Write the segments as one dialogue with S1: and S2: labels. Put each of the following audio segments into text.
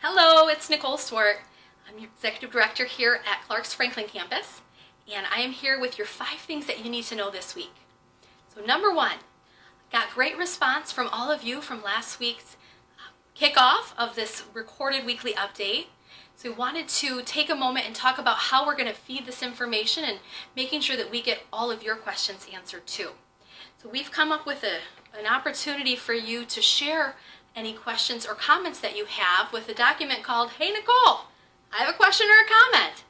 S1: Hello, it's Nicole Swart. I'm your Executive Director here at Clark's Franklin campus, and I am here with your 5 things that you need to know this week. So number 1, got great response from all of you from last week's kickoff of this recorded weekly update. So we wanted to take a moment and talk about how we're going to feed this information and making sure that we get all of your questions answered too. So we've come up with an opportunity for you to share any questions or comments that you have with a document called, Hey Nicole, I have a question or a comment.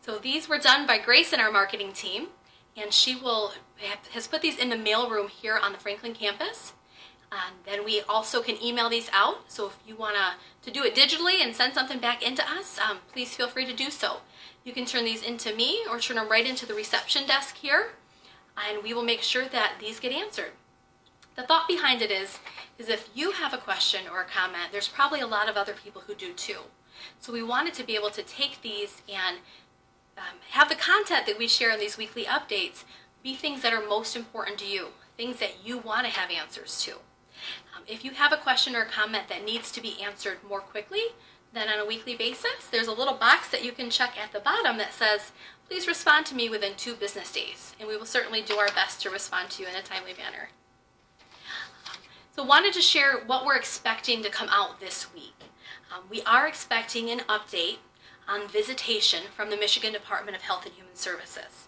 S1: So these were done by Grace in our marketing team, and she has put these in the mailroom here on the Franklin campus. And then we also can email these out. So if you want to do it digitally and send something back into us, please feel free to do so. You can turn these into me or turn them right into the reception desk here, and we will make sure that these get answered. The thought behind it is if you have a question or a comment, there's probably a lot of other people who do too. So we wanted to be able to take these and have the content that we share in these weekly updates be things that are most important to you, things that you want to have answers to. If you have a question or a comment that needs to be answered more quickly than on a weekly basis, there's a little box that you can check at the bottom that says, please respond to me within 2 business days, and we will certainly do our best to respond to you in a timely manner. So wanted to share what we're expecting to come out this week. We are expecting an update on visitation from the Michigan Department of Health and Human Services.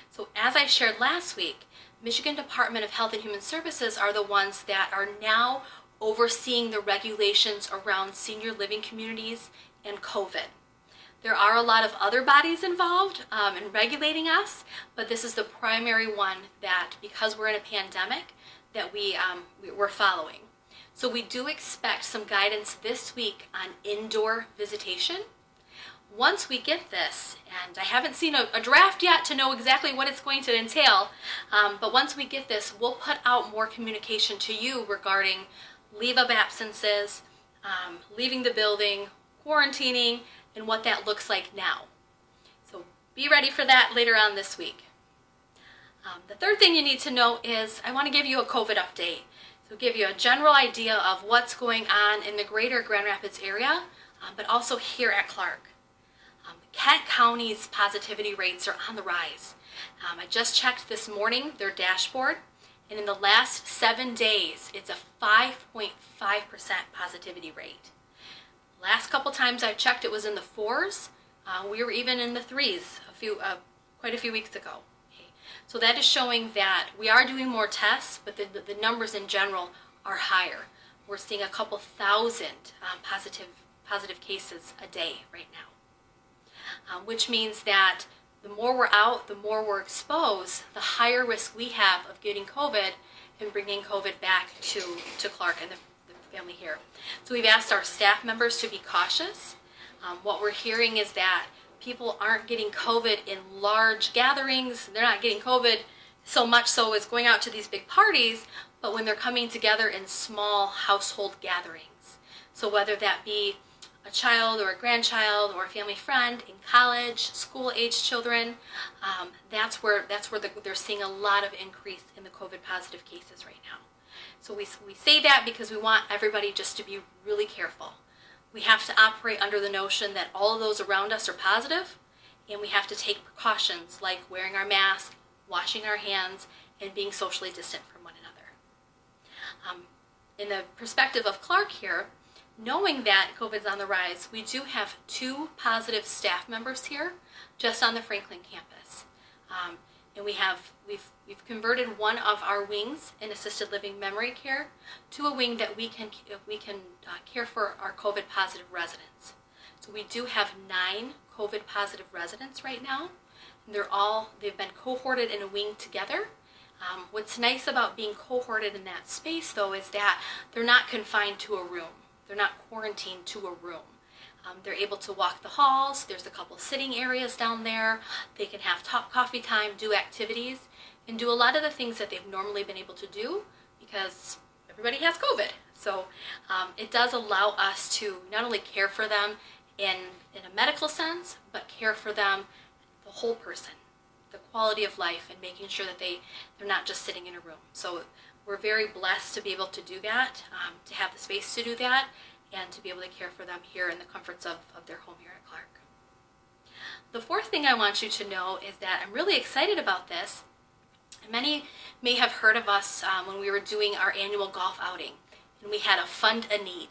S1: So as I shared last week, Michigan Department of Health and Human Services are the ones that are now overseeing the regulations around senior living communities and COVID. There are a lot of other bodies involved in regulating us, but this is the primary one that, because we're in a pandemic, that we're following. So we do expect some guidance this week on indoor visitation. Once we get this, and I haven't seen a draft yet to know exactly what it's going to entail, but once we get this, we'll put out more communication to you regarding leave of absences, leaving the building, quarantining, and what that looks like now. So be ready for that later on this week. The third thing you need to know is I want to give you a COVID update. So give you a general idea of what's going on in the greater Grand Rapids area, but also here at Clark. Kent County's positivity rates are on the rise. I just checked this morning their dashboard, and in the last 7 days, it's a 5.5% positivity rate. Last couple times I checked, it was in the 4s. We were even in the 3s quite a few weeks ago. So that is showing that we are doing more tests, but the numbers in general are higher. We're seeing a couple thousand positive cases a day right now, which means that the more we're out, the more we're exposed, the higher risk we have of getting COVID and bringing COVID back to Clark and the family here. So we've asked our staff members to be cautious. What we're hearing is that people aren't getting COVID in large gatherings. They're not getting COVID so much so as going out to these big parties, but when they're coming together in small household gatherings. So whether that be a child or a grandchild or a family friend in college, school-age children, that's where they're seeing a lot of increase in the COVID positive cases right now. So we say that because we want everybody just to be really careful. We have to operate under the notion that all of those around us are positive, and we have to take precautions like wearing our mask, washing our hands, and being socially distant from one another. In the perspective of Clark here, knowing that COVID's on the rise, we do have 2 positive staff members here just on the Franklin campus. And we've converted one of our wings in assisted living memory care to a wing that we can care for our COVID positive residents. So we do have 9 COVID positive residents right now. And they've been cohorted in a wing together. What's nice about being cohorted in that space though is that they're not confined to a room. They're not quarantined to a room. They're able to walk the halls. There's a couple sitting areas down there. They can have coffee time, do activities, and do a lot of the things that they've normally been able to do because everybody has COVID. So it does allow us to not only care for them in a medical sense, but care for them, the whole person, the quality of life, and making sure that they're not just sitting in a room. So we're very blessed to be able to do that, to have the space to do that, and to be able to care for them here in the comforts of their home here at Clark. The fourth thing I want you to know is that I'm really excited about this. Many may have heard of us when we were doing our annual golf outing, and we had a Fund a Need.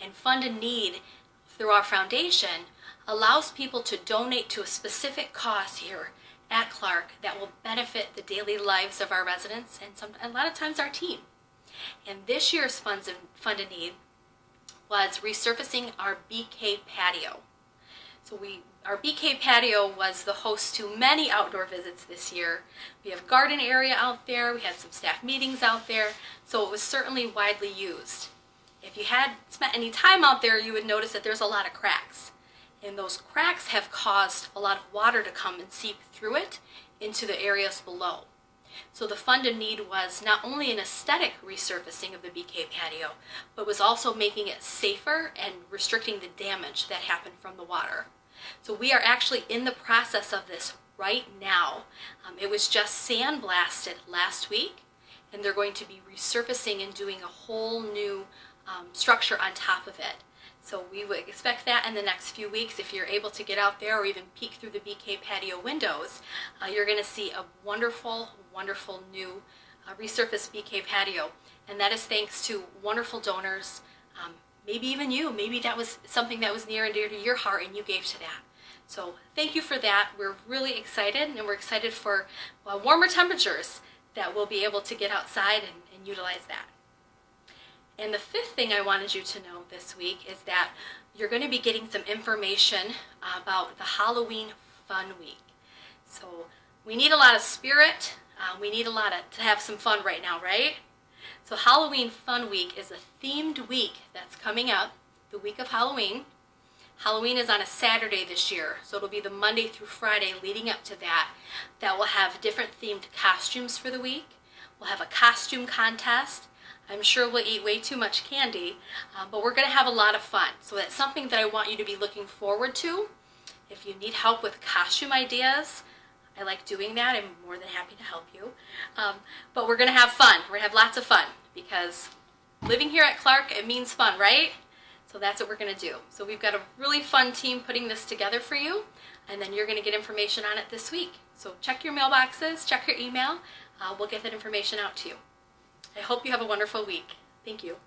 S1: And Fund a Need, through our foundation, allows people to donate to a specific cause here at Clark that will benefit the daily lives of our residents and a lot of times our team. And this year's Fund a Need was resurfacing our BK patio. So our BK patio was the host to many outdoor visits this year. We have a garden area out there, we had some staff meetings out there, so it was certainly widely used. If you had spent any time out there, you would notice that there's a lot of cracks. And those cracks have caused a lot of water to come and seep through it into the areas below. So the Fund a Need was not only an aesthetic resurfacing of the BK patio, but was also making it safer and restricting the damage that happened from the water. So we are actually in the process of this right now. It was just sandblasted last week, and they're going to be resurfacing and doing a whole new structure on top of it. So we would expect that in the next few weeks. If you're able to get out there or even peek through the BK patio windows, you're going to see a wonderful, wonderful new resurfaced BK patio. And that is thanks to wonderful donors, maybe even you. Maybe that was something that was near and dear to your heart and you gave to that. So thank you for that. We're really excited, and we're excited for warmer temperatures that we'll be able to get outside and utilize that. And the fifth thing I wanted you to know this week is that you're going to be getting some information about the Halloween Fun Week. So we need a lot of spirit. We need to have some fun right now, right? So Halloween Fun Week is a themed week that's coming up, the week of Halloween. Halloween is on a Saturday this year, so it'll be the Monday through Friday leading up to that will have different themed costumes for the week. We'll have a costume contest. I'm sure we'll eat way too much candy, but we're going to have a lot of fun. So that's something that I want you to be looking forward to. If you need help with costume ideas, I like doing that. I'm more than happy to help you. But we're going to have fun. We're going to have lots of fun because living here at Clark, it means fun, right? So that's what we're going to do. So we've got a really fun team putting this together for you, and then you're going to get information on it this week. So check your mailboxes, check your email. We'll get that information out to you. I hope you have a wonderful week. Thank you.